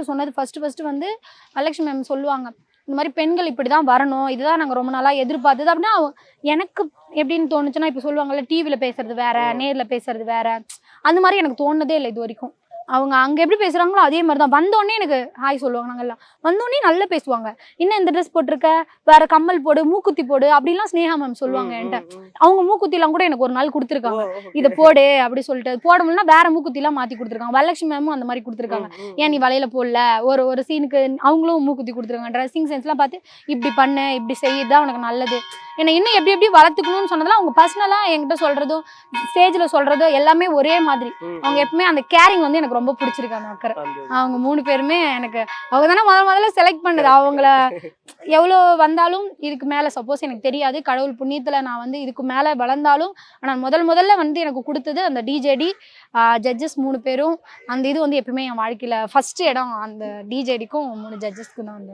ஸ்டேஜில் சொன்னது ஃபர்ஸ்ட் வந்து வரலட்சுமி மேம் சொல்லுவாங்க, இந்த மாதிரி பெண்கள் இப்படி தான் வரணும், இதுதான் நாங்கள் ரொம்ப நாளாக எதிர்பார்த்தது அப்படின்னா. எனக்கு எப்படின்னு தோணுச்சுன்னா, இப்போ சொல்லுவாங்கல்ல டிவியில் பேசுறது வேற, நேரில் பேசுறது வேற, அந்த மாதிரி எனக்கு தோணுனதே இல்லை இது வரைக்கும். அவங்க அங்கே எப்படி பேசுகிறாங்களோ அதே மாதிரி தான். வந்தோடனே எனக்கு ஹாய் சொல்லுவாங்க. நாங்கள்லாம் வந்தோடனே நல்லா பேசுவாங்க. இன்னும் இந்த ட்ரெஸ் போட்டிருக்க, வேற கம்மல் போடு, மூக்குத்தி போடு அப்படிலாம் ஸ்னேகா மேம் சொல்லுவாங்க என்கிட்ட. அவங்க மூக்குத்திலாம் கூட எனக்கு ஒரு நாள் கொடுத்துருக்காங்க. இதை போடு அப்படி சொல்லிட்டு போட முடியலன்னா வேற மூக்குத்திலாம் மாற்றி கொடுத்துருக்காங்க. வரலட்சுமி மேமும் அந்த மாதிரி கொடுத்துருக்காங்க. ஏன் நீ வலையில போடல, ஒரு சீனுக்கு அவங்களும் மூக்குத்தி கொடுத்துருக்காங்க. ட்ரெஸ்ஸிங் சென்ஸ்லாம் பார்த்து இப்படி பண்ணு, இப்படி செய்யதான் உனக்கு நல்லது, என்னை இன்னும் எப்படி எப்படி வளர்த்துக்கணும்னு சொன்னதெல்லாம் அவங்க பர்சனலாக என்கிட்ட சொல்கிறதும் ஸ்டேஜில் சொல்கிறதும் எல்லாமே ஒரே மாதிரி. அவங்க எப்பவுமே அந்த கேரிங் வந்து எனக்கு ரொம்ப பிடிச்சிருக்கு. அந்த அக்கறை அவங்க 3 பேருமே எனக்கு அவங்க தானே முதல்ல செலக்ட் பண்ணது. அவங்கள எவ்வளோ வந்தாலும் இதுக்கு மேலே சப்போஸ் எனக்கு தெரியாது, கடவுள் புண்ணியத்தில் நான் வந்து இதுக்கு மேலே வளர்ந்தாலும், ஆனால் முதல்ல வந்து எனக்கு கொடுத்தது அந்த டிஜேடி ஜட்ஜஸ் 3 பேரும். அந்த இது வந்து எப்பவுமே என் வாழ்க்கையில் ஃபர்ஸ்ட் இடம் அந்த டிஜேடிக்கும் 3 ஜட்ஜஸ்க்கு தான் வந்து.